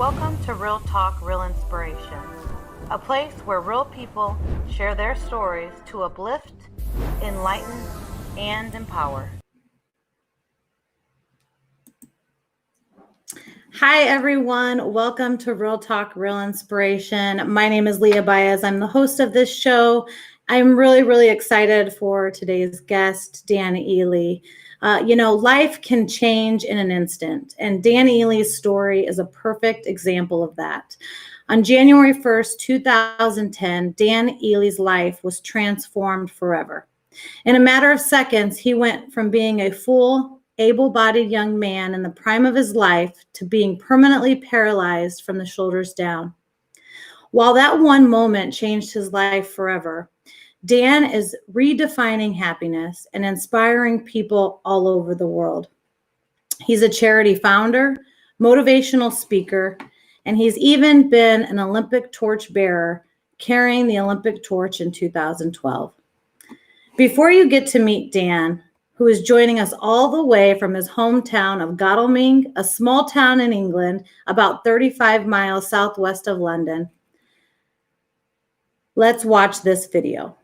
Welcome to Real Talk, Real Inspiration, a place where real people share their stories to uplift, enlighten, and empower. Hi, everyone. Welcome to Real Talk, Real Inspiration. My name is Leah Baez. I'm the host of this show. I'm really excited for today's guest, Dan Eley. Life can change in an instant, and Dan Eley's story is a perfect example of that. On January 1st, 2010, Dan Eley's life was transformed forever. In a matter of seconds, he went from being a full, able-bodied young man in the prime of his life to being permanently paralyzed from the shoulders down. While that one moment changed his life forever, Dan is redefining happiness and inspiring people all over the world. He's a charity founder, motivational speaker, and he's even been an Olympic torch bearer, carrying the Olympic torch in 2012. Before you get to meet Dan, who is joining us all the way from his hometown of Godalming, a small town in England, about 35 miles southwest of London, let's watch this video.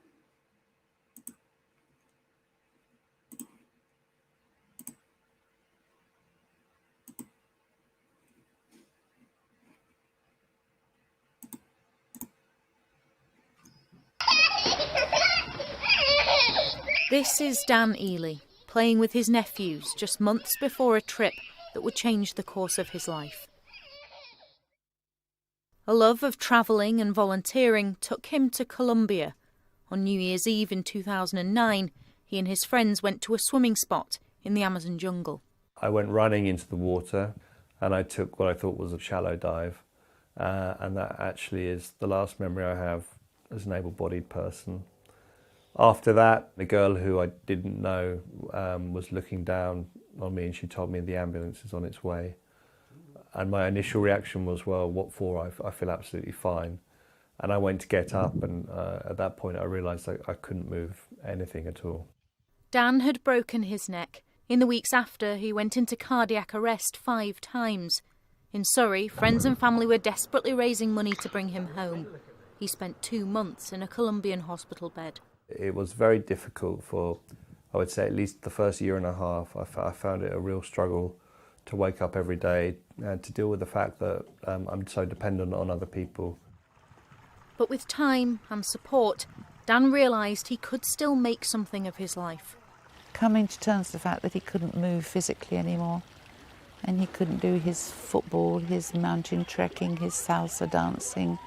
This is Dan Eley, playing with his nephews just months before a trip that would change the course of his life. A love of travelling and volunteering took him to Colombia. On New Year's Eve in 2009, he and his friends went to a swimming spot in the Amazon jungle. I went running into the water and I took what I thought was a shallow dive. And that actually is the last memory I have as an able-bodied person. After that, the girl who I didn't know was looking down on me and she told me the ambulance is on its way. And my initial reaction was, well, what for? I feel absolutely fine. And I went to get up and at that point I realised I couldn't move anything at all. Dan had broken his neck. In the weeks after, he went into cardiac arrest 5 times. In Surrey, friends and family were desperately raising money to bring him home. He spent 2 months in a Colombian hospital bed. It was very difficult for, I would say, at least the first year and a half. I found it a real struggle to wake up every day and to deal with the fact that I'm so dependent on other people. But with time and support, Dan realised he could still make something of his life. Coming to terms with the fact that he couldn't move physically anymore, and he couldn't do his football, his mountain trekking, his salsa dancing,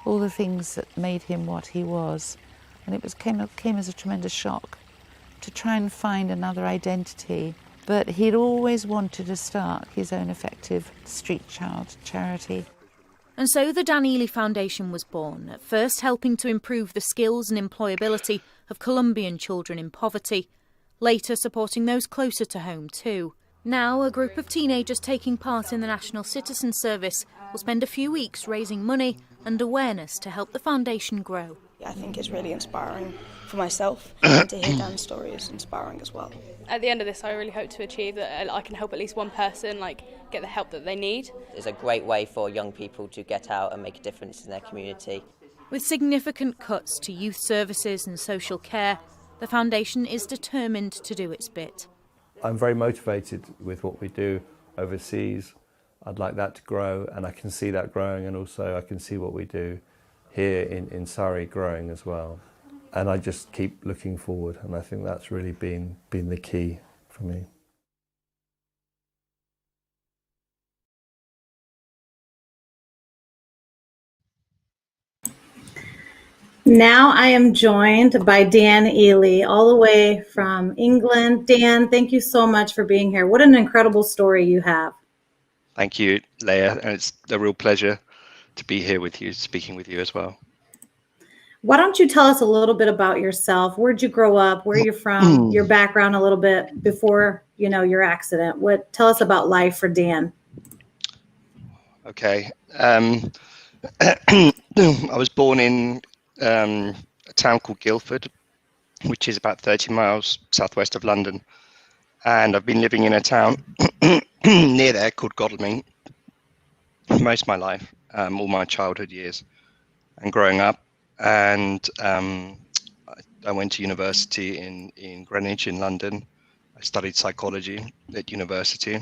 all the things that made him what he was. And it came as a tremendous shock to try and find another identity. But he'd always wanted to start his own effective street child charity. And so the Dan Eley Foundation was born, at first helping to improve the skills and employability of Colombian children in poverty, later supporting those closer to home too. Now, a group of teenagers taking part in the National Citizen Service will spend a few weeks raising money and awareness to help the foundation grow. I think it's really inspiring for myself, and to hear Dan's story is inspiring as well. At the end of this, I really hope to achieve that I can help at least one person get the help that they need. It's a great way for young people to get out and make a difference in their community. With significant cuts to youth services and social care, the foundation is determined to do its bit. I'm very motivated with what we do overseas. I'd like that to grow, and I can see that growing, and also I can see what we do here in Surrey growing as well. And I just keep looking forward, and I think that's really been the key for me. Now I am joined by Dan Eley, all the way from England. Dan, thank you so much for being here. What an incredible story you have. Thank you, Leah, and it's a real pleasure to be here with you, speaking with you as well. Why don't you tell us a little bit about yourself? Where'd you grow up? Where you're from? Your background a little bit before, your accident. Tell us about life for Dan. Okay. I was born in a town called Guildford, which is about 30 miles southwest of London. And I've been living in a town near there called Godalming most of my life, all my childhood years and growing up. And I went to university in Greenwich in London. I studied psychology at university.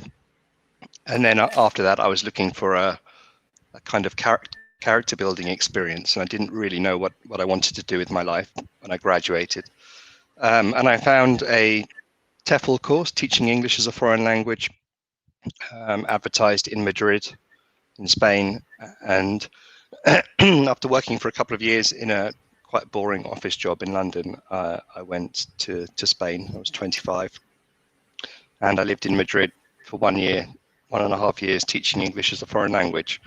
And then after that, I was looking for a kind of character building experience. And I didn't really know what I wanted to do with my life when I graduated. And I found a TEFL course, Teaching English as a Foreign Language, advertised in Madrid, in Spain. And after working for a couple of years in a quite boring office job in London, I went to Spain. I was 25, and I lived in Madrid for 1 year, 1.5 years, teaching English as a foreign language.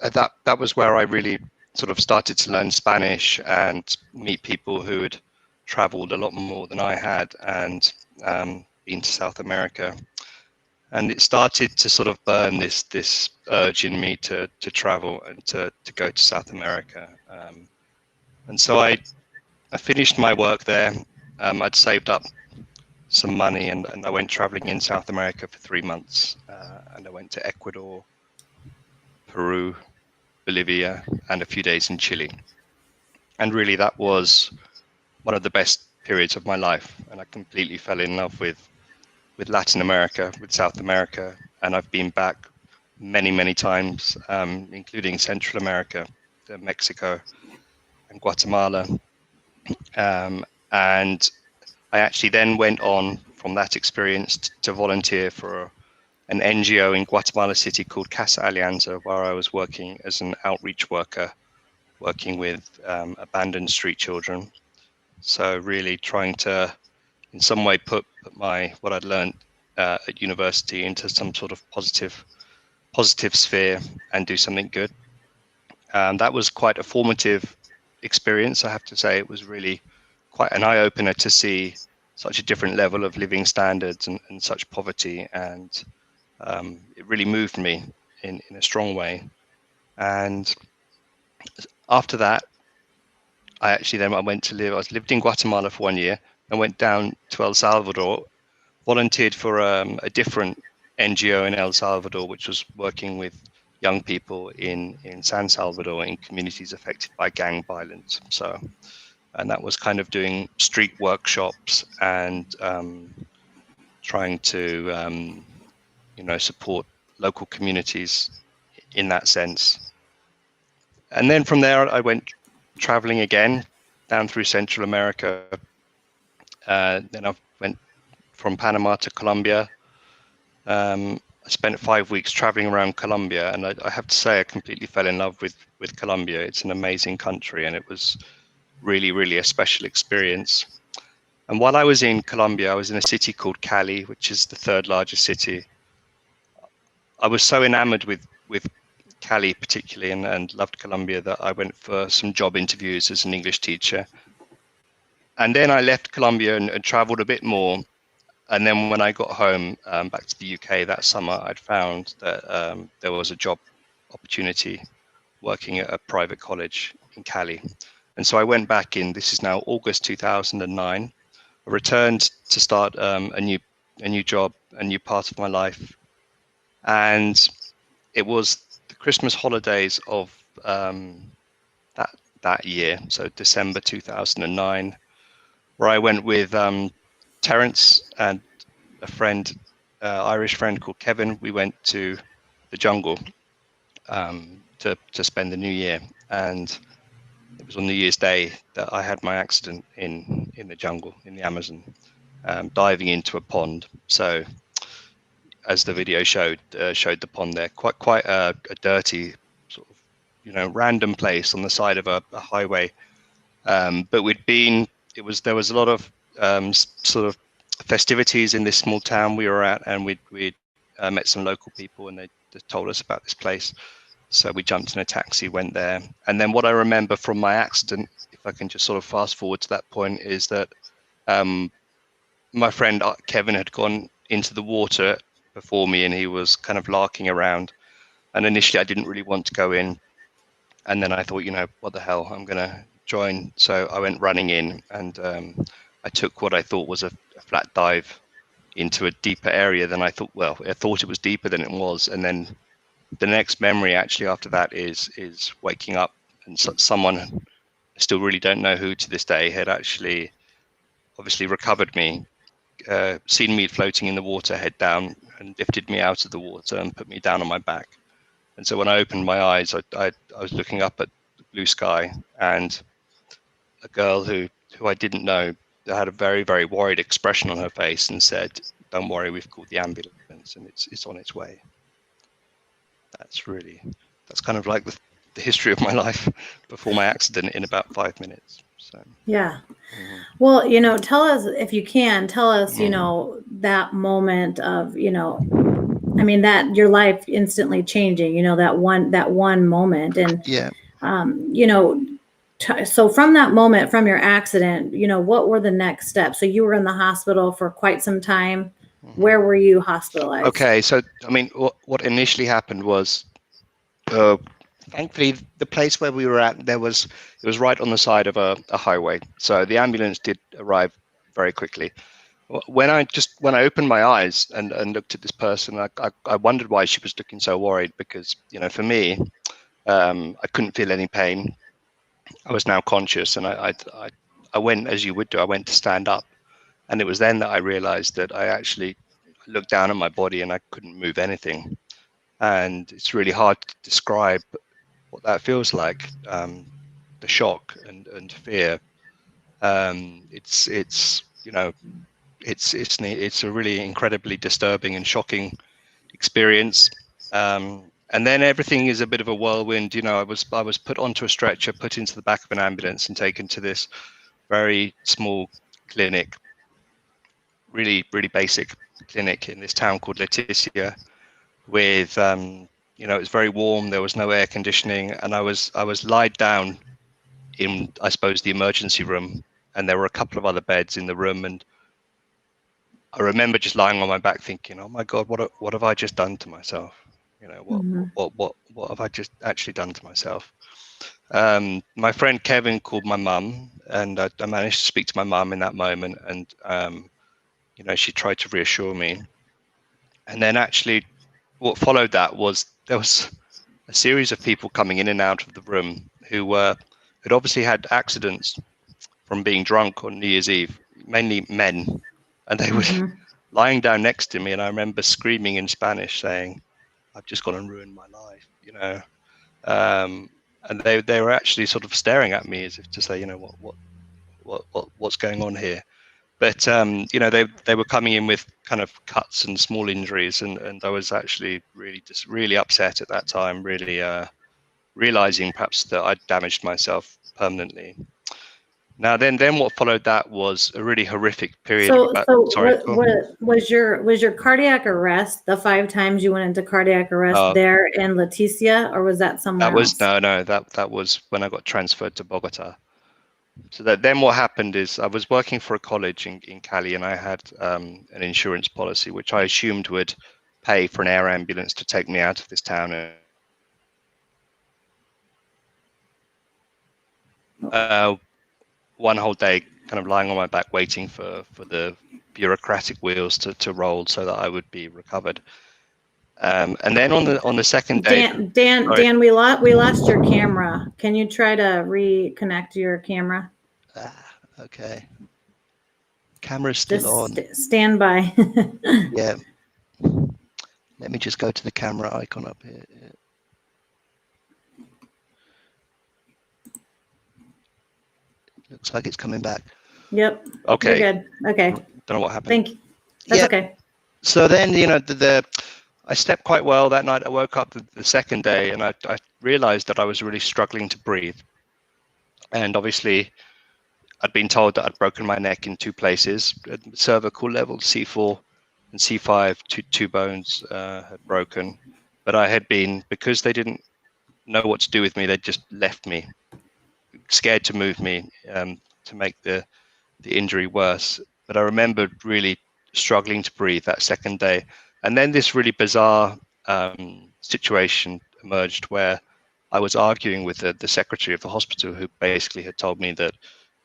That was where I really sort of started to learn Spanish and meet people who had traveled a lot more than I had and been to South America. And it started to sort of burn this urge in me to travel and to go to South America. And so I finished my work there. I'd saved up some money and I went traveling in South America for 3 months. And I went to Ecuador, Peru, Bolivia, and a few days in Chile. And really that was one of the best periods of my life. And I completely fell in love with Latin America, with South America. And I've been back many times, including Central America, Mexico and Guatemala. And I actually then went on from that experience to volunteer for an NGO in Guatemala City called Casa Alianza, where I was working as an outreach worker, working with abandoned street children. So really trying to, in some way, put what I'd learned at university into some sort of positive sphere and do something good. That was quite a formative experience, I have to say. It was really quite an eye-opener to see such a different level of living standards and such poverty, and it really moved me in a strong way. And after that, I lived in Guatemala for 1 year and went down to El Salvador, volunteered for a different NGO in El Salvador, which was working with young people in San Salvador in communities affected by gang violence. And that was kind of doing street workshops and trying to support local communities in that sense. And then from there I went traveling again down through Central America. Then I went from Panama to Colombia. I spent 5 weeks traveling around Colombia, and I have to say I completely fell in love with Colombia. It's an amazing country, and it was really a special experience. And while I was in Colombia, I was in a city called Cali, which is the 3rd largest city. I was so enamored with Cali particularly and loved Colombia that I went for some job interviews as an English teacher. And then I left Colombia and traveled a bit more. And then when I got home back to the UK that summer, I'd found that there was a job opportunity working at a private college in Cali. And so I went back this is now August 2009. I returned to start a new job, a new part of my life. And it was the Christmas holidays of that year, so December 2009, where I went with Terence and a friend, Irish friend called Kevin. We went to the jungle to spend the New Year, and it was on New Year's Day that I had my accident in the jungle in the Amazon, diving into a pond. So, as the video showed the pond there, quite a dirty sort of random place on the side of a highway. But there was a lot of sort of festivities in this small town we were at, and we'd met some local people, and they told us about this place. So we jumped in a taxi, went there. And then what I remember from my accident, if I can just sort of fast forward to that point, is that my friend Kevin had gone into the water before me, and he was kind of larking around. And initially I didn't really want to go in. And then I thought, what the hell, I'm going to join. So I went running in, and I took what I thought was a flat dive into a deeper area than I thought. Well, I thought it was deeper than it was. And then the next memory actually after that is waking up, and someone, I still really don't know who to this day, had actually obviously recovered me, seen me floating in the water head down, and lifted me out of the water and put me down on my back. And so when I opened my eyes, I was looking up at the blue sky, and a girl who I didn't know had a very, very worried expression on her face and said, "Don't worry, we've called the ambulance and it's on its way." That's kind of like the history of my life before my accident in about 5 minutes. So Yeah. Well, tell us, if you can, tell us, that moment of, I mean, that your life instantly changing, that one moment. And, yeah. So from that moment, from your accident, what were the next steps? So you were in the hospital for quite some time. Where were you hospitalized? Okay, so I mean, what initially happened was, thankfully, the place where we were at, it was right on the side of a highway, so the ambulance did arrive very quickly. When I opened my eyes and looked at this person, I wondered why she was looking so worried, because for me, I couldn't feel any pain. I was now conscious, and I went, as you would do, I went to stand up, and it was then that I realized that I actually looked down at my body and I couldn't move anything, and it's really hard to describe what that feels like. The shock and fear. It's a really incredibly disturbing and shocking experience. And then everything is a bit of a whirlwind. I was put onto a stretcher, put into the back of an ambulance, and taken to this very small clinic, really, really basic clinic in this town called Leticia, with it was very warm. There was no air conditioning, and I was lied down in, I suppose, the emergency room, and there were a couple of other beds in the room, and I remember just lying on my back thinking, "Oh my God, what have I just done to myself? What have I just actually done to myself?" My friend Kevin called my mum, and I managed to speak to my mum in that moment, and she tried to reassure me. And then actually, what followed that was there was a series of people coming in and out of the room who had obviously had accidents from being drunk on New Year's Eve, mainly men, and they were lying down next to me, and I remember screaming in Spanish saying, "I've just gone and ruined my life," and they were actually sort of staring at me as if to say, what's going on here? But they were coming in with kind of cuts and small injuries, and I was actually really upset at that time, really realizing perhaps that I'd damaged myself permanently. Now then what followed that was a really horrific period. So what was your cardiac arrest, the 5 times you went into cardiac arrest there in Leticia, or was that somewhere else? That was when I got transferred to Bogota. So then what happened is I was working for a college in Cali, and I had an insurance policy which I assumed would pay for an air ambulance to take me out of this town. One whole day kind of lying on my back waiting for the bureaucratic wheels to roll so that I would be recovered. And then on the second day, Dan, we lost your camera. Can you try to reconnect your camera? Okay. Camera's still on. Stand by. Yeah. Let me just go to the camera icon up here. Yeah. Looks like it's coming back. Yep. Okay. You're good. Okay. Don't know what happened. Thank you. That's okay. So then, I slept quite well that night. I woke up the second day, and I realized that I was really struggling to breathe. And obviously, I'd been told that I'd broken my neck in 2 places, at cervical level, C4 and C5, two bones had broken. But I had been, because they didn't know what to do with me, they just left me, scared to move me, to make the injury worse. But I remembered really struggling to breathe that second day. And then this really bizarre situation emerged where I was arguing with the secretary of the hospital, who basically had told me that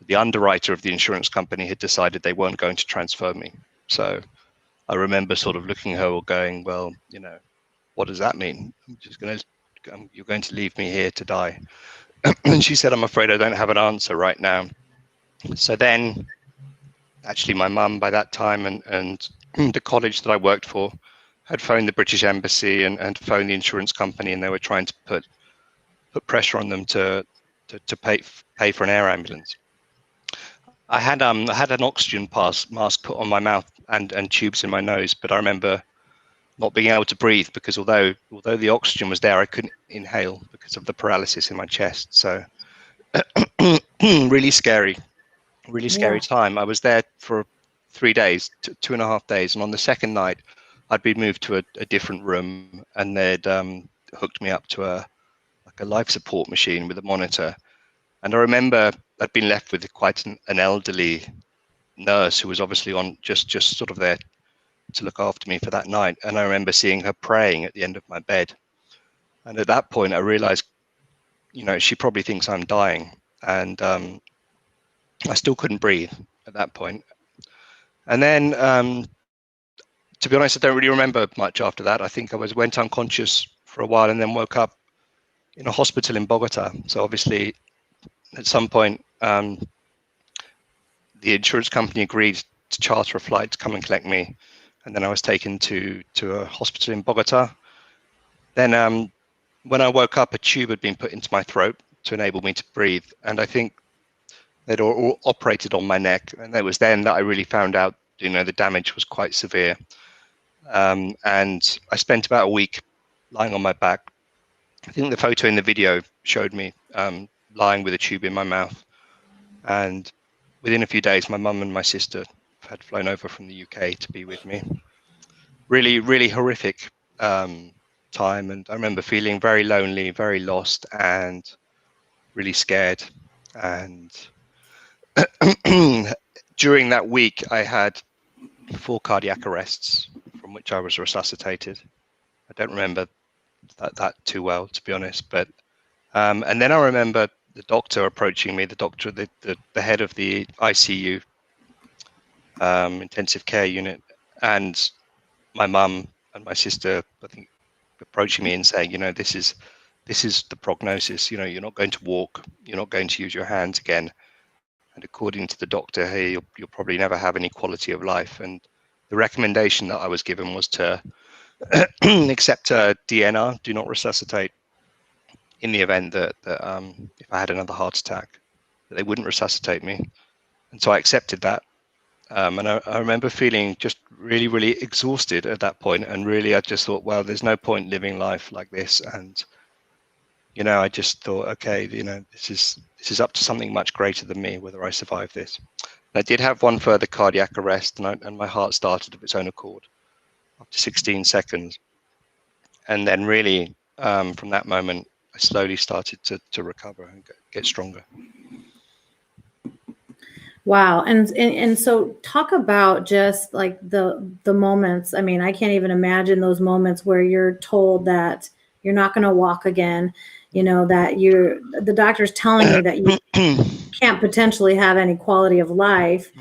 the underwriter of the insurance company had decided they weren't going to transfer me. So I remember sort of looking at her going, well, what does that mean? You're going to leave me here to die. And she said, I'm afraid I don't have an answer right now. So then, actually, my mum by that time and the college that I worked for had phoned the British Embassy and phoned the insurance company, and they were trying to put pressure on them to pay for an air ambulance. I had an oxygen mask put on my mouth and tubes in my nose, but I remember not being able to breathe because although the oxygen was there, I couldn't inhale because of the paralysis in my chest. So really scary time. I was there for 3 days, 2.5 days, and on the second night, I'd been moved to a different room, and they'd hooked me up to a life support machine with a monitor. And I remember I'd been left with quite an elderly nurse who was obviously on just sort of there to look after me for that night. And I remember seeing her praying at the end of my bed. And at that point, I realized, she probably thinks I'm dying. And I still couldn't breathe at that point. And then, to be honest, I don't really remember much after that. I think I went unconscious for a while and then woke up in a hospital in Bogota. So obviously, at some point, the insurance company agreed to charter a flight to come and collect me. And then I was taken to a hospital in Bogota. Then when I woke up, a tube had been put into my throat to enable me to breathe. And I think they'd all operated on my neck. And it was then that I really found out, the damage was quite severe. And I spent about a week lying on my back. I think the photo in the video showed me lying with a tube in my mouth. And within a few days, my mum and my sister had flown over from the UK to be with me. Really, really horrific time. And I remember feeling very lonely, very lost, and really scared. And during that week, I had 4 cardiac arrests from which I was resuscitated. I don't remember that too well, to be honest. But and then I remember the doctor approaching me, the head of the ICU, intensive care unit, and my mum and my sister, I think, approaching me and saying, this is the prognosis. You're not going to walk, you're not going to use your hands again, and according to the doctor, hey, you'll probably never have any quality of life. And the recommendation that I was given was to accept a DNR, do not resuscitate, in the event that if I had another heart attack, that they wouldn't resuscitate me. And so I accepted that. And I remember feeling just really, really exhausted at that point. And really, I just thought, well, there's no point living life like this. And, I just thought, okay, this is up to something much greater than me, whether I survive this. And I did have one further cardiac arrest, and my heart started of its own accord after 16 seconds. And then really, from that moment, I slowly started to recover and get stronger. Wow. And so talk about just like the moments. I mean, I can't even imagine those moments where you're told that you're not going to walk again, that the doctor's telling you that you can't potentially have any quality of life.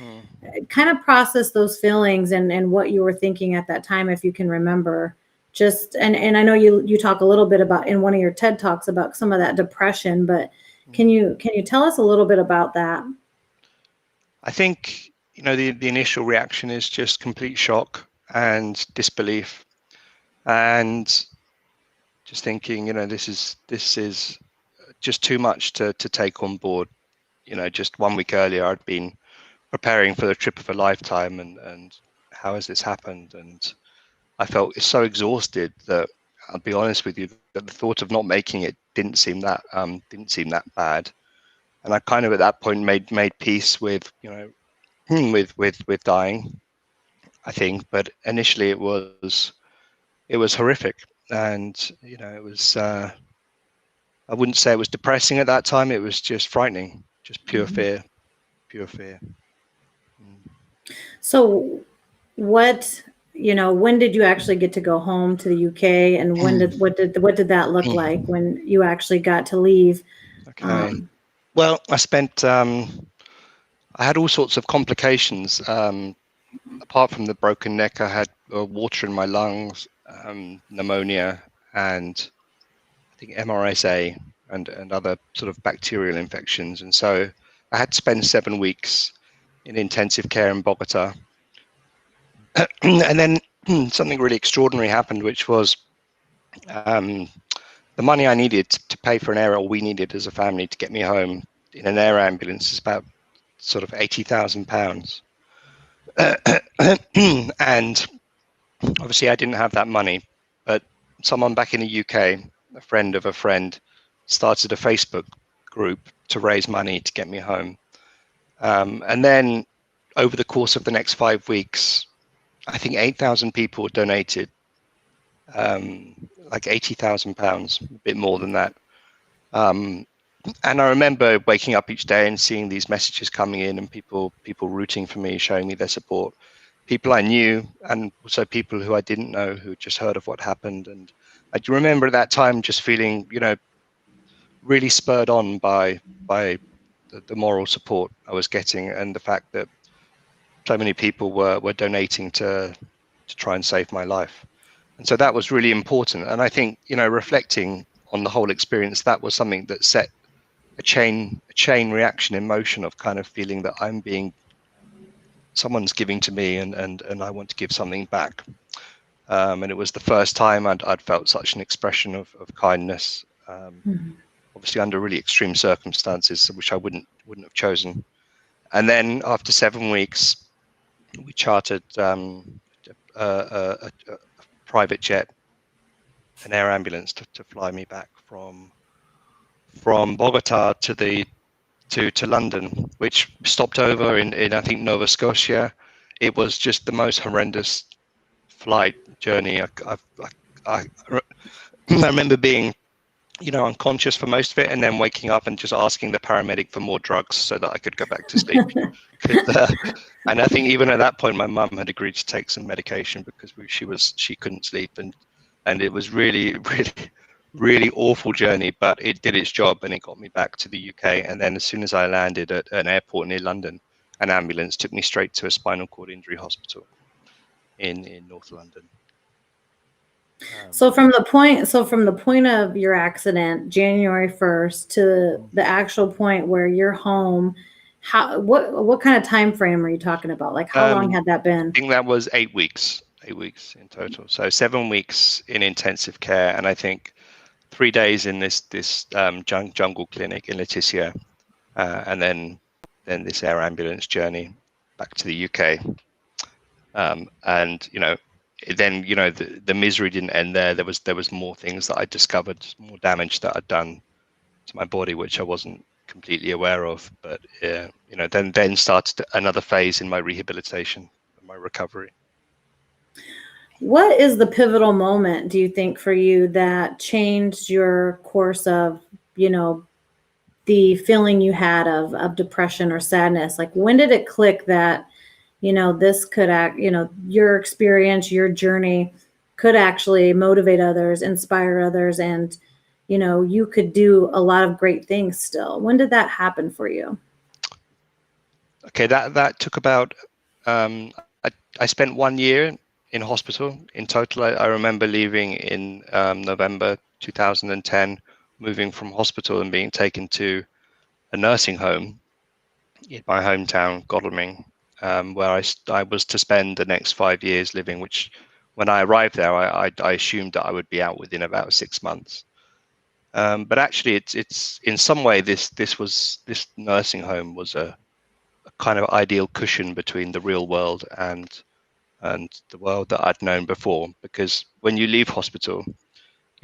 Kind of process those feelings and what you were thinking at that time, if you can remember. Just and I know you talk a little bit about in one of your TED Talks about some of that depression, but can you tell us a little bit about that? I think the initial reaction is just complete shock and disbelief, and just thinking this is just too much to take on board. Just 1 week earlier I'd been preparing for the trip of a lifetime, and how has this happened? And I felt so exhausted that I'll be honest with you, that the thought of not making it didn't seem that bad. And I kind of at that point made peace with with dying, I think. But initially it was horrific, and it was I wouldn't say it was depressing at that time. It was just frightening, just pure fear. So what when did you actually get to go home to the UK, and what did that look like when you actually got to leave? Okay. Well, I spent I had all sorts of complications. Apart from the broken neck, I had water in my lungs. pneumonia, and I think MRSA and other sort of bacterial infections. And so I had to spend 7 weeks in intensive care in Bogota. And then something really extraordinary happened, which was the money I needed to pay for an air, or we needed as a family to get me home in an air ambulance, is about sort of £80,000. And obviously I didn't have that money, but someone back in the UK, a friend of a friend, started a Facebook group to raise money to get me home. And then over the course of the next 5 weeks, I think 8,000 people donated, like £80,000, a bit more than that. And I remember waking up each day and seeing these messages coming in, and people rooting for me, showing me their support. People I knew, and also people who I didn't know, who just heard of what happened. And I do remember at that time just feeling, really spurred on by the moral support I was getting, and the fact that so many people were donating to try and save my life. And so that was really important. And I think, reflecting on the whole experience, that was something that set a chain reaction in motion of kind of feeling that someone's giving to me, and I want to give something back. And it was the first time I'd felt such an expression of kindness, obviously under really extreme circumstances, which I wouldn't have chosen. And then after 7 weeks, we chartered a private jet, an air ambulance, to fly me back from Bogota to London, which stopped over in I think Nova Scotia. It was just the most horrendous flight journey. I remember being, unconscious for most of it, and then waking up and just asking the paramedic for more drugs so that I could go back to sleep. And I think even at that point, my mum had agreed to take some medication because she couldn't sleep, and it was really, really, really awful journey, but it did its job, and it got me back to the UK. And then as soon as I landed at an airport near London, an ambulance took me straight to a spinal cord injury hospital in North London. So from the point of your accident, January 1st, to the actual point where you're home, what kind of time frame are you talking about? Like, how long had that been? I think that was 8 weeks in total. So 7 weeks in intensive care, and I think 3 days in this jungle clinic in Leticia, and then this air ambulance journey back to the UK. And then the misery didn't end there. There was more things that I discovered, more damage that I'd done to my body, which I wasn't completely aware of. But then started another phase in my rehabilitation, my recovery. What is the pivotal moment, do you think, for you that changed your course of, the feeling you had of depression or sadness? Like, when did it click that, this could act, your experience, your journey could actually motivate others, inspire others, and, you could do a lot of great things still? When did that happen for you? Okay, that took about, I spent 1 year in hospital in total. I remember leaving in November 2010, moving from hospital and being taken to a nursing home in my hometown, Godalming, where I was to spend the next 5 years living, which when I arrived there, I assumed that I would be out within about 6 months. But actually, it's in some way, this nursing home was a kind of ideal cushion between the real world and the world that I'd known before. Because when you leave hospital,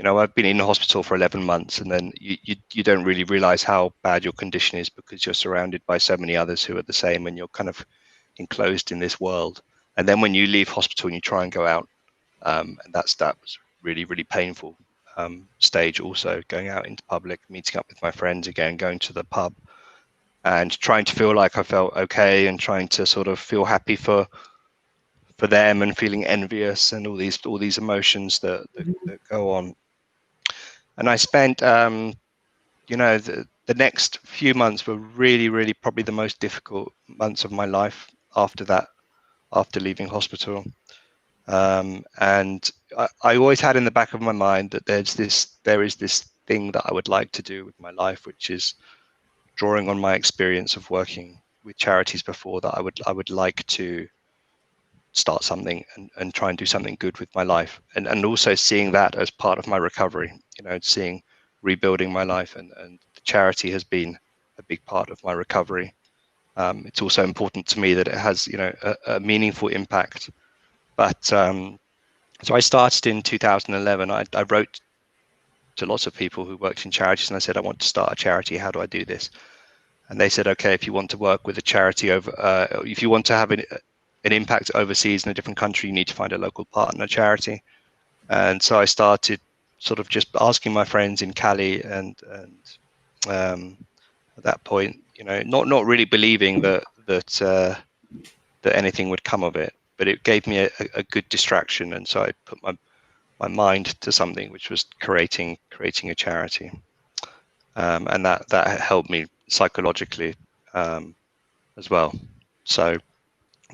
I've been in hospital for 11 months, and then you don't really realize how bad your condition is because you're surrounded by so many others who are the same, and you're kind of enclosed in this world. And then when you leave hospital and you try and go out, and that was really, really painful stage also, going out into public, meeting up with my friends again, going to the pub, and trying to feel like I felt okay, and trying to sort of feel happy for them, and feeling envious, and all these emotions that go on. And I spent the next few months were really, really probably the most difficult months of my life after leaving hospital. And I always had in the back of my mind that there is this thing that I would like to do with my life, which is drawing on my experience of working with charities before, that I would like to start something and try and do something good with my life, and also seeing that as part of my recovery, seeing rebuilding my life, and the charity has been a big part of my recovery. It's also important to me that it has a meaningful impact. But so I started in 2011. I wrote to lots of people who worked in charities, and I said, I want to start a charity. How do I do this? And they said, okay, if you want to work with a charity if you want to have an impact overseas in a different country, you need to find a local partner charity. And so I started sort of just asking my friends in Cali, and at that point, not really believing that anything would come of it, but it gave me a good distraction, and so I put my mind to something, which was creating a charity, and that helped me psychologically as well. So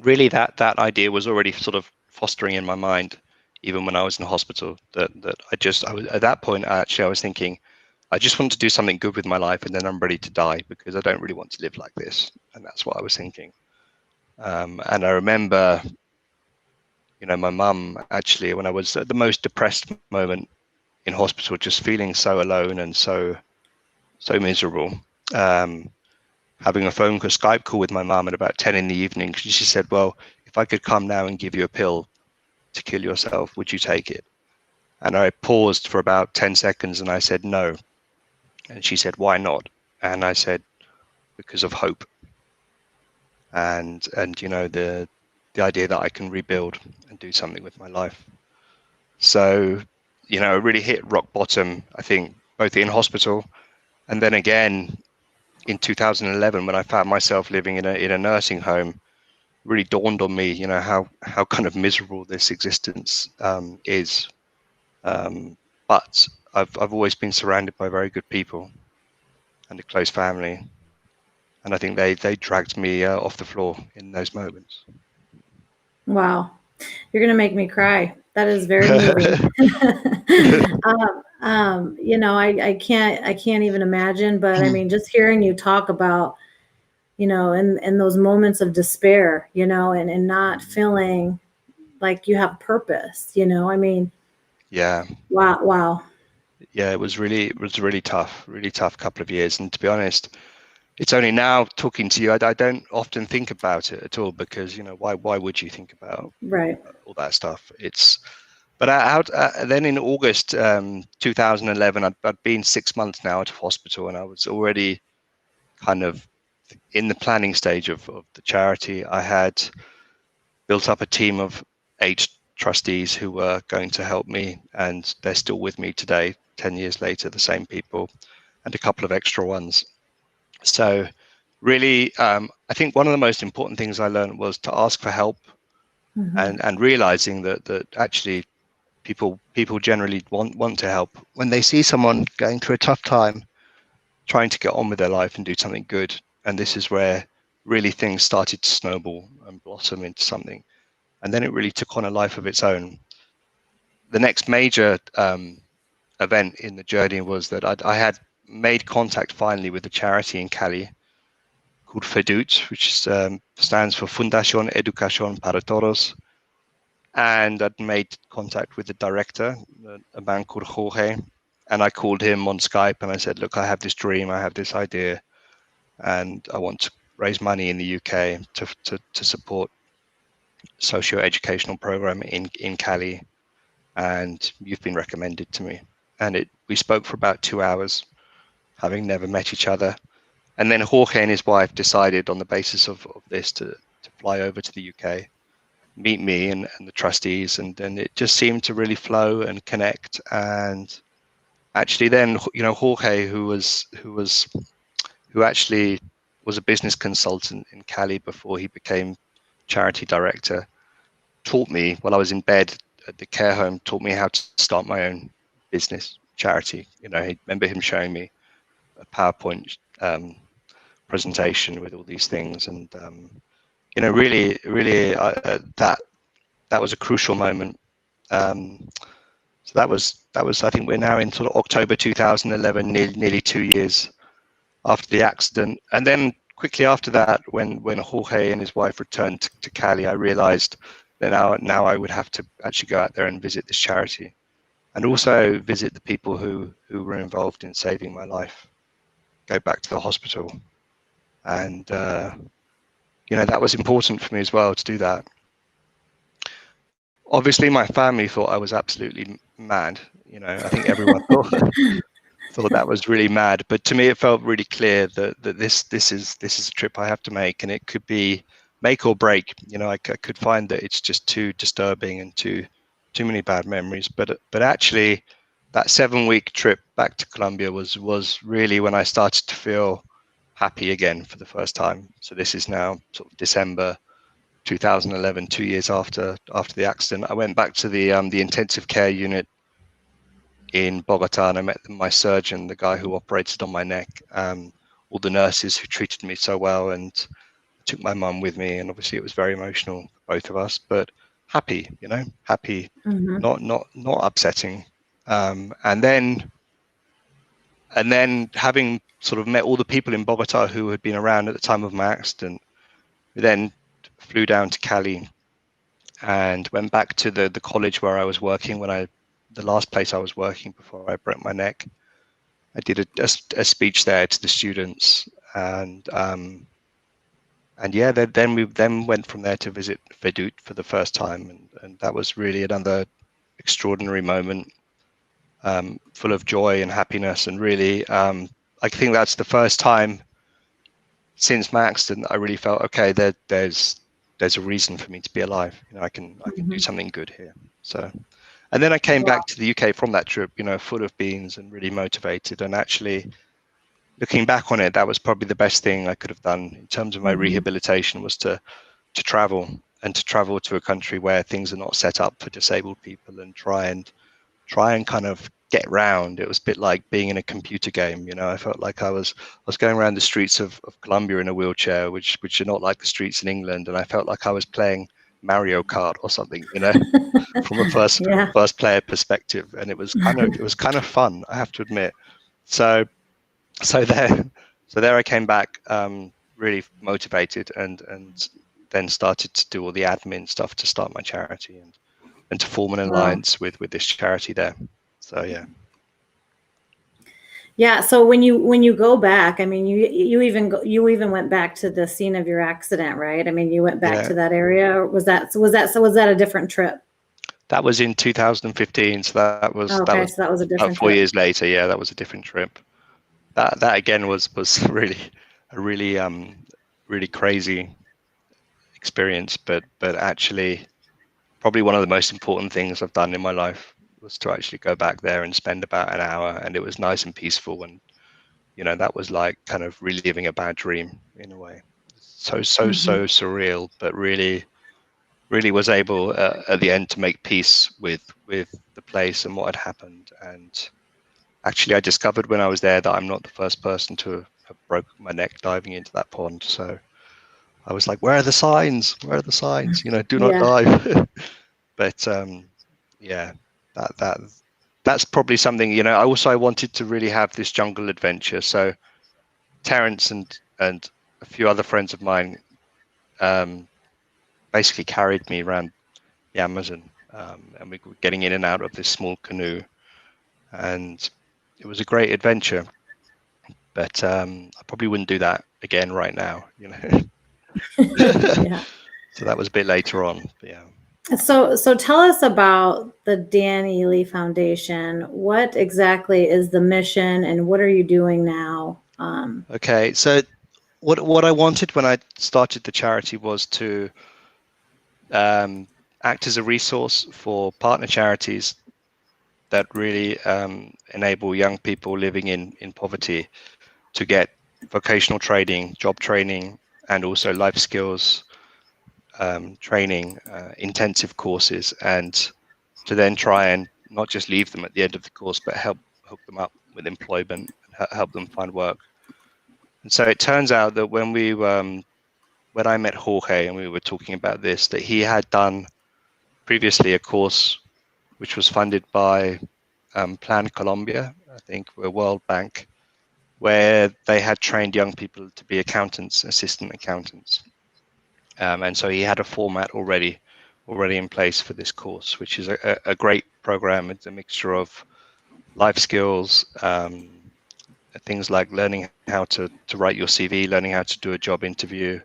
really, that idea was already sort of fostering in my mind, even when I was in hospital. That I was at that point. I was thinking, I just want to do something good with my life, and then I'm ready to die, because I don't really want to live like this. And that's what I was thinking. And I remember, my mum, actually, when I was at the most depressed moment in hospital, just feeling so alone and so miserable. Having a Skype call with my mum at about 10 in the evening, she said, well, if I could come now and give you a pill to kill yourself, would you take it? And I paused for about 10 seconds and I said, no. And she said, why not? And I said, because of hope. And the idea that I can rebuild and do something with my life. So, it really hit rock bottom, I think, both in hospital and then again in 2011, when I found myself living in a nursing home. Really dawned on me, how kind of miserable this existence is. But I've always been surrounded by very good people and a close family, and I think they dragged me off the floor in those moments. Wow. You're going to make me cry. That is very moving. I can't even imagine, but I mean, just hearing you talk about, in those moments of despair, and not feeling like you have purpose, I mean, Yeah. Wow. Yeah, it was really tough couple of years. And to be honest, it's only now talking to you, I don't often think about it at all, because, why would you think about Right. all that stuff? But then in August 2011, I'd been 6 months now out of hospital, and I was already kind of in the planning stage of the charity. I had built up a team of 8 trustees who were going to help me, and they're still with me today, 10 years later, the same people, and a couple of extra ones. So really, I think one of the most important things I learned was to ask for help, and realizing that actually people generally want to help when they see someone going through a tough time, trying to get on with their life and do something good. And this is where really things started to snowball and blossom into something. And then it really took on a life of its own. The next major event in the journey was that I had made contact finally with a charity in Cali called FEDUT, which stands for Fundación Educación para Todos. And I'd made contact with the director, a man called Jorge, and I called him on Skype and I said, look, I have this dream, I have this idea, and I want to raise money in the UK to support socio-educational program in Cali, and you've been recommended to me. And we spoke for about 2 hours, having never met each other. And then Jorge and his wife decided on the basis of this to fly over to the UK, meet me and the trustees, and then it just seemed to really flow and connect. And actually then, Jorge, who actually was a business consultant in Cali before he became charity director, taught me while I was in bed at the care home, taught me how to start my own business charity. I remember him showing me a PowerPoint presentation with all these things, and really that that was a crucial moment. So that was I think we're now in sort of October 2011, nearly 2 years after the accident. And then quickly after that, when Jorge and his wife returned to Cali, I realized that now I would have to actually go out there and visit this charity, and also visit the people who were involved in saving my life, go back to the hospital. And that was important for me as well to do that. Obviously, my family thought I was absolutely mad. I think everyone thought that was really mad. But to me, it felt really clear that this is a trip I have to make, and it could be make or break. I could find that it's just too disturbing and too many bad memories. But actually, that 7-week trip back to Colombia was really when I started to feel happy again for the first time. So this is now sort of December 2011, 2 years after the accident. I went back to the intensive care unit in Bogota, and I met my surgeon, the guy who operated on my neck, all the nurses who treated me so well, and I took my mum with me. And obviously, it was very emotional for both of us, but happy, happy, not upsetting. And then having sort of met all the people in Bogota who had been around at the time of my accident, we then flew down to Cali and went back to the college where I was working the last place I was working before I broke my neck. I did a speech there to the students, and yeah, then we went from there to visit Vedut for the first time, and that was really another extraordinary moment, full of joy and happiness, and really, I think that's the first time since my accident I really felt okay. There's a reason for me to be alive. I can do something good here. So. And then I came back to the UK from that trip, full of beans and really motivated. And actually, looking back on it, that was probably the best thing I could have done in terms of my rehabilitation, was to travel, and to travel to a country where things are not set up for disabled people, and try and kind of get round. It was a bit like being in a computer game. I felt like I was going around the streets of Colombia in a wheelchair, which are not like the streets in England. And I felt like I was playing Mario Kart or something, from a first player perspective, and it was kind of fun, I have to admit. So there I came back, really motivated, and then started to do all the admin stuff to start my charity, and to form an alliance with this charity there. So yeah. Yeah. So when you go back, I mean, you even went back to the scene of your accident, right? I mean, you went back to that area. Or was that a different trip? That was in 2015. So that was so that was a different about 4 trip. years later. Yeah, that was a different trip. That again was really a really crazy experience, but actually probably one of the most important things I've done in my life was to actually go back there and spend about an hour, and it was nice and peaceful, and that was like kind of reliving a bad dream in a way. So surreal, but really was able at the end to make peace with the place and what had happened. And actually, I discovered when I was there that I'm not the first person to have broken my neck diving into that pond. So I was like, where are the signs? Where are the signs? Do not dive. But yeah, that's probably something. I wanted to really have this jungle adventure. So Terence and a few other friends of mine basically carried me around the Amazon, and we were getting in and out of this small canoe, and it was a great adventure. But I probably wouldn't do that again right now. Yeah. So that was a bit later on. But yeah. So tell us about the Dan Eley Foundation. What exactly is the mission, and what are you doing now? Okay, so what I wanted when I started the charity was to act as a resource for partner charities that really enable young people living in poverty to get vocational training, job training, and also life skills training, intensive courses, and to then try and not just leave them at the end of the course, but help hook them up with employment, help them find work. And so it turns out that when I met Jorge and we were talking about this, that he had done previously a course which was funded by Plan Colombia, I think, a World Bank, where they had trained young people to be accountants, assistant accountants. And so he had a format already in place for this course, which is a great program. It's a mixture of life skills, things like learning how to write your CV, learning how to do a job interview,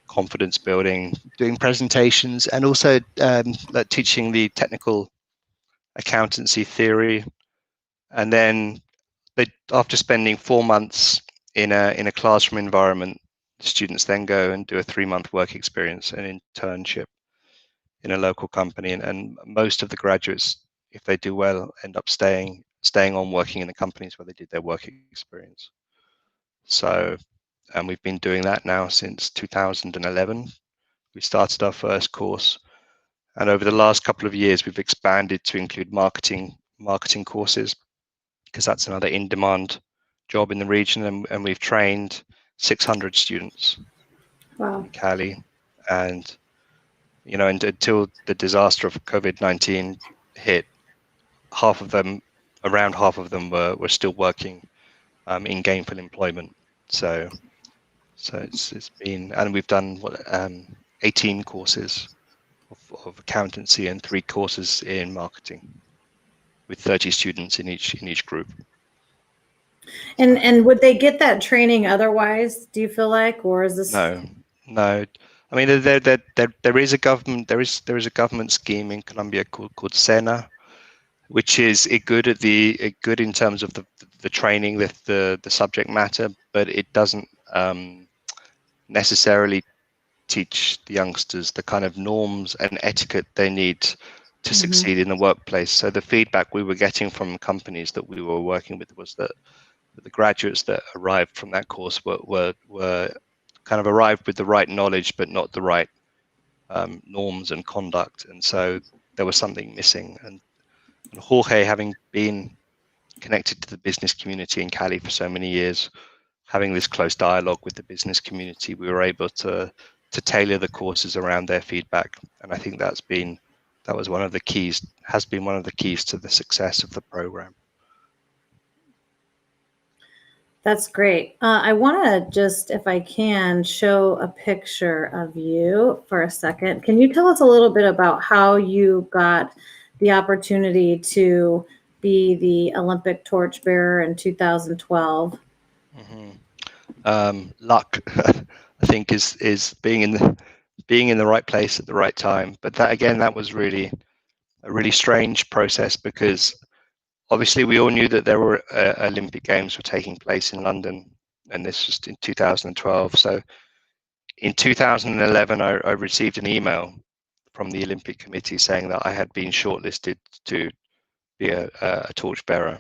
confidence building, doing presentations, and also like teaching the technical accountancy theory. And then after spending 4 months in a classroom environment, students then go and do a 3-month work experience, an internship in a local company, and most of the graduates, if they do well, end up staying on working in the companies where they did their work experience. So, and we've been doing that now since 2011. We started our first course, and over the last couple of years, we've expanded to include marketing courses, because that's another in-demand job in the region, and we've trained 600 students. Wow. In Cali, and and until the disaster of COVID-19 hit, around half of them were still working in gainful employment. So it's been, and we've done 18 courses of accountancy and 3 courses in marketing, with 30 students in each group. And would they get that training otherwise, do you feel like, or is this? No. I mean, there is a government scheme in Colombia called SENA, which is good in terms of the training, the subject matter, but it doesn't necessarily teach the youngsters the kind of norms and etiquette they need to succeed in the workplace. So the feedback we were getting from companies that we were working with was that the graduates that arrived from that course were kind of arrived with the right knowledge, but not the right norms and conduct. And so there was something missing. And Jorge, having been connected to the business community in Cali for so many years, having this close dialogue with the business community, we were able to tailor the courses around their feedback. And I think that was one of the keys, has been one of the keys to the success of the program. That's great. I want to just, if I can, show a picture of you for a second. Can you tell us a little bit about how you got the opportunity to be the Olympic torchbearer in 2012? Luck, I think, is being in the right place at the right time. But that was really a really strange process, because obviously we all knew that there were Olympic Games were taking place in London, and this was in 2012. So in 2011, I received an email from the Olympic Committee saying that I had been shortlisted to be a torchbearer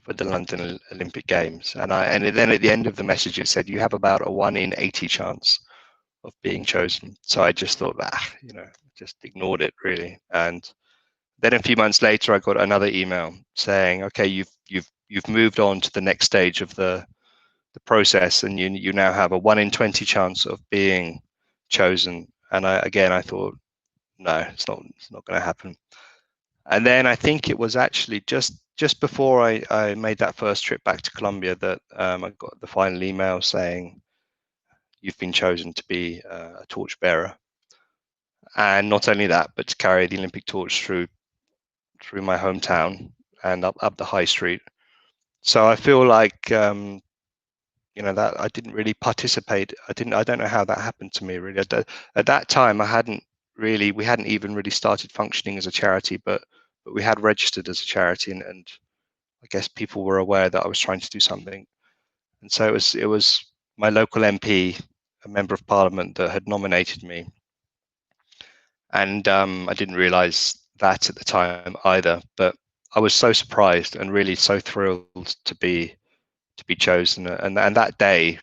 for the London Olympic Games. And then at the end of the message, it said, you have about a 1 in 80 chance of being chosen. So I just thought, just ignored it really. And then a few months later, I got another email saying, okay, you've moved on to the next stage of the process, and you now have a 1 in 20 chance of being chosen. And I thought, no, it's not going to happen. And then I think it was actually just before I made that first trip back to Colombia that I got the final email saying, you've been chosen to be a torchbearer. And not only that, but to carry the Olympic torch through my hometown and up the high street. So I feel like that I didn't really participate. I don't know how that happened to me really. At that time, we hadn't even really started functioning as a charity, but we had registered as a charity, and I guess people were aware that I was trying to do something. And so it was my local MP, a member of parliament, that had nominated me. And I didn't realize that at the time either, but I was so surprised and really so thrilled to be chosen. And that day,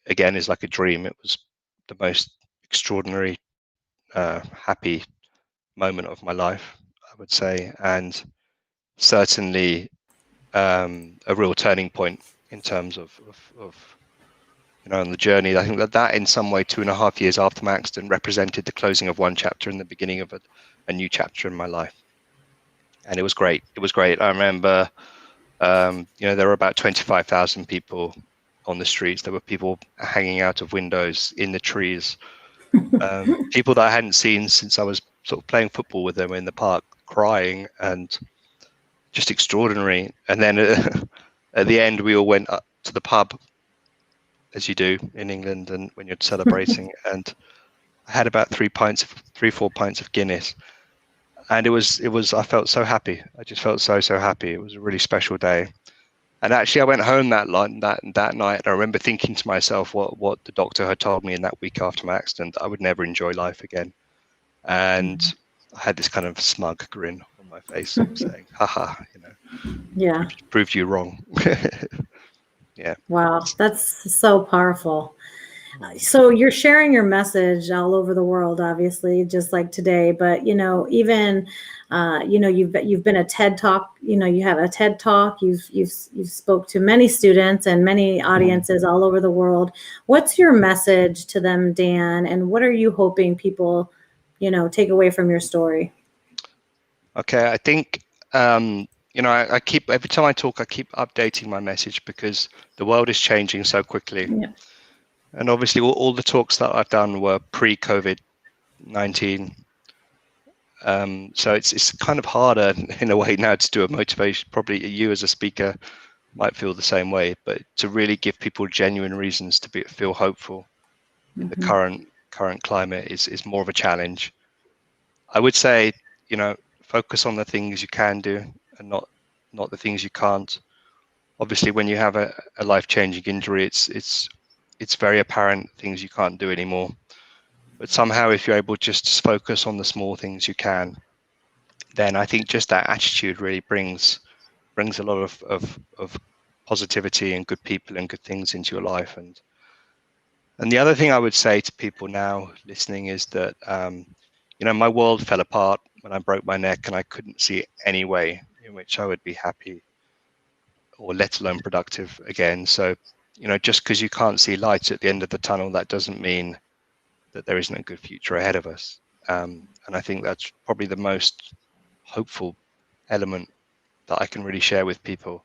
again, is like a dream. It was the most extraordinary, happy moment of my life, I would say, and certainly a real turning point in terms of on the journey. I think that in some way, 2.5 years after my accident, represented the closing of one chapter and the beginning of a new chapter in my life. And it was great. It was great. I remember, there were about 25,000 people on the streets. There were people hanging out of windows in the trees. People that I hadn't seen since I was sort of playing football with them in the park, crying, and just extraordinary. And then at the end, we all went up to the pub, as you do in England, and when you're celebrating. And I had about 4 pints of Guinness, and it was. I felt so happy. I just felt so happy. It was a really special day. And actually, I went home that night, and I remember thinking to myself, what the doctor had told me in that week after my accident, I would never enjoy life again. And I had this kind of smug grin on my face, saying, "Haha, Yeah. proved you wrong." Yeah. Wow, that's so powerful. So you're sharing your message all over the world, obviously, just like today. But even you've been a TED Talk. You have a TED Talk. You've spoke to many students and many audiences all over the world. What's your message to them, Dan? And what are you hoping people, take away from your story? Okay, I think I keep, every time I talk, I keep updating my message because the world is changing so quickly. Yeah. And obviously, all the talks that I've done were pre-COVID-19. So it's kind of harder in a way now to do a motivation. Probably you as a speaker might feel the same way, but to really give people genuine reasons to feel hopeful in the current climate is more of a challenge. I would say, focus on the things you can do and not the things you can't. Obviously, when you have a life-changing injury, it's very apparent things you can't do anymore. But somehow, if you're able just to focus on the small things you can, then I think just that attitude really brings a lot of positivity and good people and good things into your life. And the other thing I would say to people now listening is that my world fell apart when I broke my neck, and I couldn't see any way in which I would be happy or let alone productive again. So just because you can't see light at the end of the tunnel, that doesn't mean that there isn't a good future ahead of us. And I think that's probably the most hopeful element that I can really share with people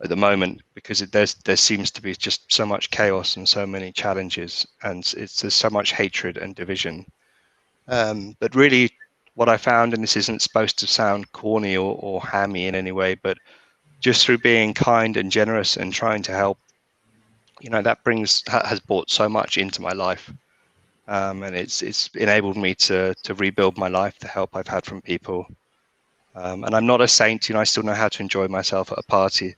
at the moment, because there seems to be just so much chaos and so many challenges, and there's so much hatred and division. But really, what I found, and this isn't supposed to sound corny or hammy in any way, but just through being kind and generous and trying to help, that has brought so much into my life, and it's enabled me to rebuild my life, the help I've had from people. And I'm not a saint, I still know how to enjoy myself at a party.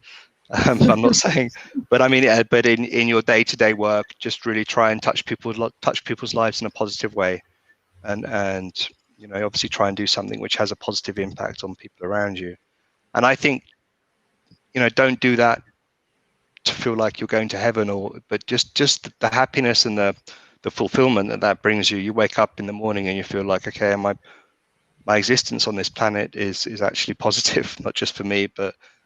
I'm not saying, but I mean, but in your day-to-day work, just really try and touch people's lives in a positive way, and obviously try and do something which has a positive impact on people around you. And I think, don't do that to feel like you're going to heaven, but just the happiness and the fulfillment that brings you. You wake up in the morning and you feel like, okay, my existence on this planet is actually positive, not just for me,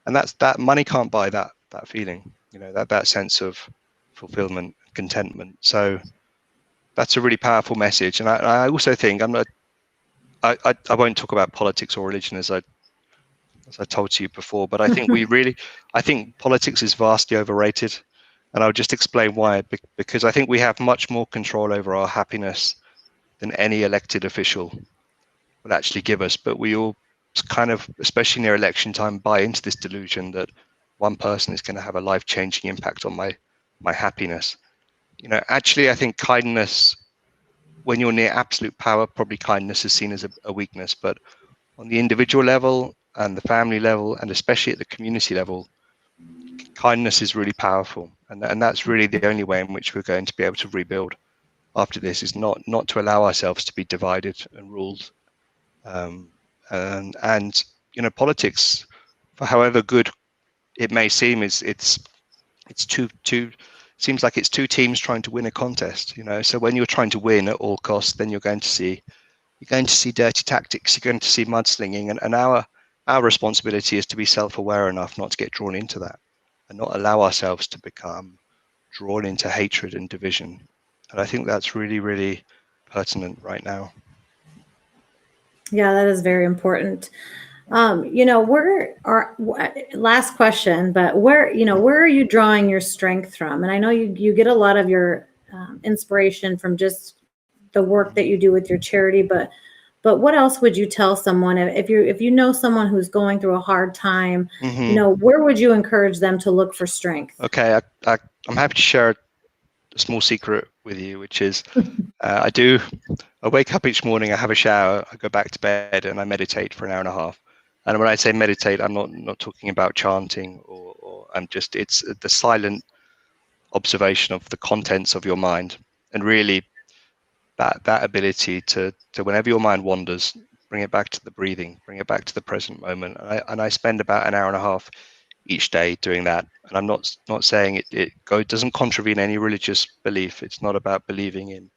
and that money can't buy that feeling, that sense of fulfillment, contentment. So that's a really powerful message. And I also think I won't talk about politics or religion as I told to you before, but I think I think politics is vastly overrated. And I'll just explain why, because I think we have much more control over our happiness than any elected official will actually give us. But we all kind of, especially near election time, buy into this delusion that one person is going to have a life-changing impact on my happiness. Actually, I think kindness, when you're near absolute power, probably kindness is seen as a weakness. But on the individual level and the family level, and especially at the community level, kindness is really powerful. And that's really the only way in which we're going to be able to rebuild after this, is not to allow ourselves to be divided and ruled. And politics, for however good it may seem, it's seems like it's two teams trying to win a contest. So when you're trying to win at all costs, then you're going to see dirty tactics. You're going to see mudslinging, and our responsibility is to be self-aware enough not to get drawn into that, and not allow ourselves to become drawn into hatred and division. And I think that's really, really pertinent right now. Yeah, that is very important. Last question, but where are you drawing your strength from? And I know you get a lot of your inspiration from just the work that you do with your charity, but what else would you tell someone if you know someone who's going through a hard time, where would you encourage them to look for strength? Okay, I'm happy to share a small secret with you, which is I wake up each morning, I have a shower, I go back to bed, and I meditate for an hour and a half. And when I say meditate, I'm not talking about chanting or it's the silent observation of the contents of your mind, and really that ability to whenever your mind wanders, bring it back to the breathing, bring it back to the present moment. And I spend about an hour and a half each day doing that. And I'm not saying it doesn't contravene any religious belief. It's not about believing in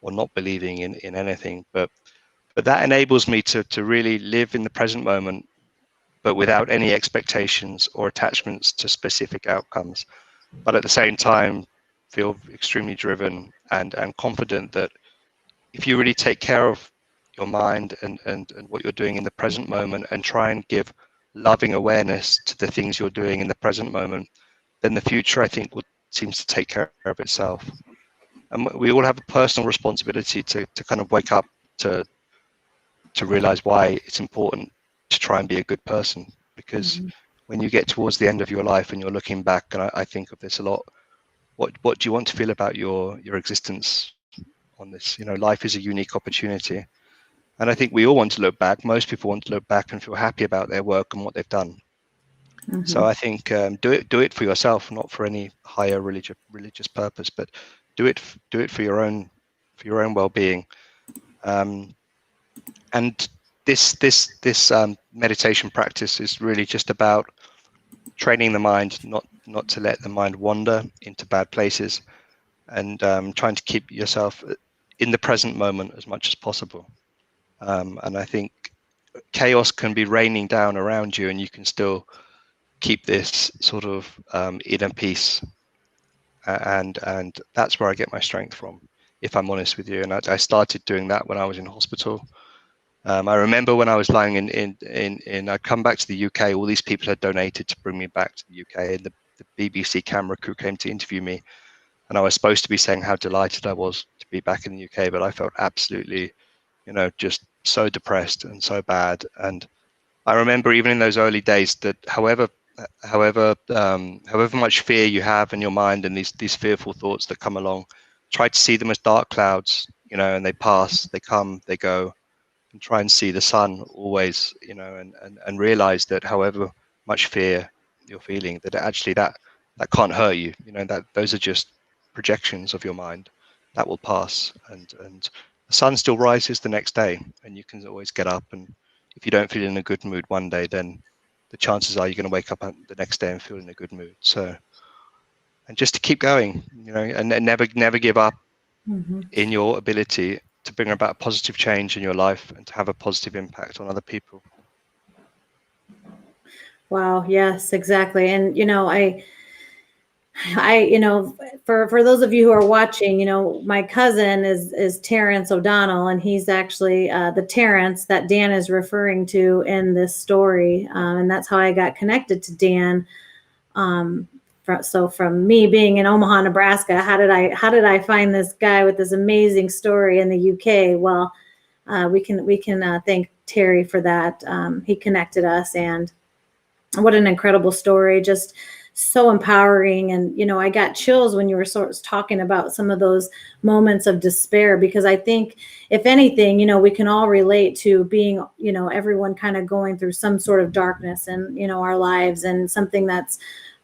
or not believing in anything, but that enables me to really live in the present moment, but without any expectations or attachments to specific outcomes. But at the same time, feel extremely driven and confident that if you really take care of your mind and what you're doing in the present moment and try and give loving awareness to the things you're doing in the present moment, then the future, I think, seems to take care of itself. And we all have a personal responsibility to kind of wake up to realize why it's important to try and be a good person. Because when you get towards the end of your life and you're looking back, and I think of this a lot, what do you want to feel about your existence on this? Life is a unique opportunity. And I think we all want to look back. Most people want to look back and feel happy about their work and what they've done. So I think do it for yourself, not for any higher religious purpose, but do it for your own well-being. And this meditation practice is really just about training the mind not to let the mind wander into bad places, and trying to keep yourself in the present moment as much as possible. And I think chaos can be raining down around you, and you can still keep this sort of inner peace. And that's where I get my strength from, if I'm honest with you. And I started doing that when I was in hospital. I remember when I was lying in I'd come back to the UK, all these people had donated to bring me back to the UK, and the BBC camera crew came to interview me. And I was supposed to be saying how delighted I was to be back in the UK, but I felt absolutely, just so depressed and so bad. And I remember even in those early days that however much fear you have in your mind and these fearful thoughts that come along, try to see them as dark clouds, and they pass, they come, they go, and try and see the sun always, and realize that however much fear you're feeling, that actually that can't hurt you, that those are just projections of your mind that will pass, and the sun still rises the next day, and you can always get up. And if you don't feel in a good mood one day, then the chances are you're going to wake up the next day and feel in a good mood. So, and just to keep going, and never give up in your ability to bring about positive change in your life and to have a positive impact on other people. Wow. Yes, exactly. And, for those of you who are watching, my cousin is Terrence O'Donnell, and he's actually the Terrence that Dan is referring to in this story. And that's how I got connected to Dan. So from me being in Omaha, Nebraska, how did I find this guy with this amazing story in the UK? Well, we can thank Terry for that. He connected us, and what an incredible story. Just so empowering. And, I got chills when you were sort of talking about some of those moments of despair, because I think if anything, we can all relate to being, everyone kind of going through some sort of darkness in, our lives, and something that's,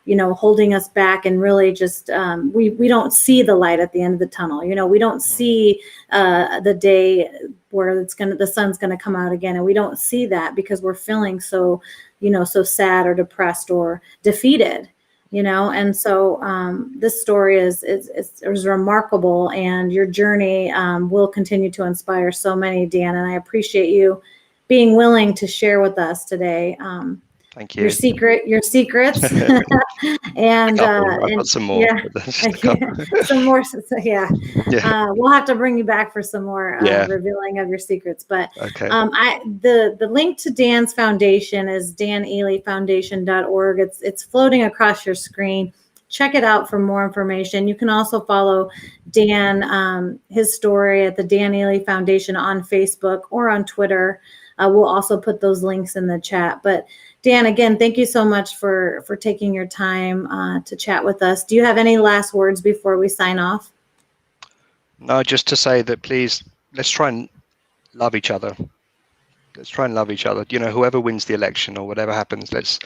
holding us back, and really just, we don't see the light at the end of the tunnel. We don't see the day where the sun's going to come out again. And we don't see that because we're feeling so, so sad or depressed or defeated, and so this story is remarkable, and your journey will continue to inspire so many, Dan, and I appreciate you being willing to share with us today. Thank your you. your secrets, and I've got some more. yeah, But that's just a couple. some more. Yeah, Yeah. we'll have to bring you back for some more Yeah. revealing of your secrets. But Okay. The link to Dan's foundation is daneleyfoundation.org. It's floating across your screen. Check it out for more information. You can also follow Dan, his story at the Dan Eley Foundation on Facebook or on Twitter. We'll also put those links in the chat. But Dan, again, thank you so much for taking your time to chat with us. Do you have any last words before we sign off? No, just to say that please, let's try and love each other. Let's try and love each other. You know, whoever wins the election or whatever happens, let's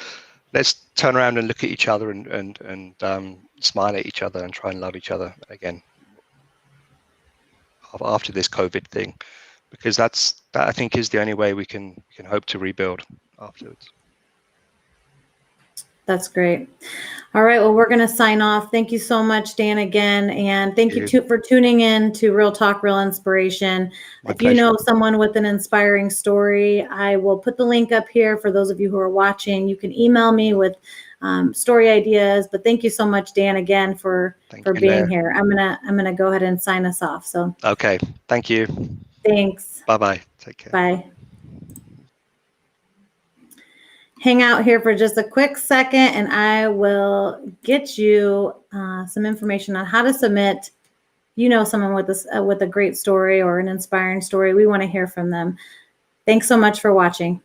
turn around and look at each other and smile at each other and try and love each other again after this COVID thing, because that I think is the only way we can hope to rebuild afterwards. That's great. All right. Well, we're going to sign off. Thank you so much, Dan, again. And thank you for tuning in to Real Talk, Real Inspiration. My if pleasure. you know someone with an inspiring story, I will put the link up here for those of you who are watching. You can email me with story ideas. But thank you so much, Dan, again, for being here. I'm gonna go ahead and sign us off. So okay. Thank you. Thanks. Bye-bye. Take care. Bye. Hang out here for just a quick second and I will get you some information on how to submit. You know, someone with a great story or an inspiring story. We want to hear from them. Thanks so much for watching.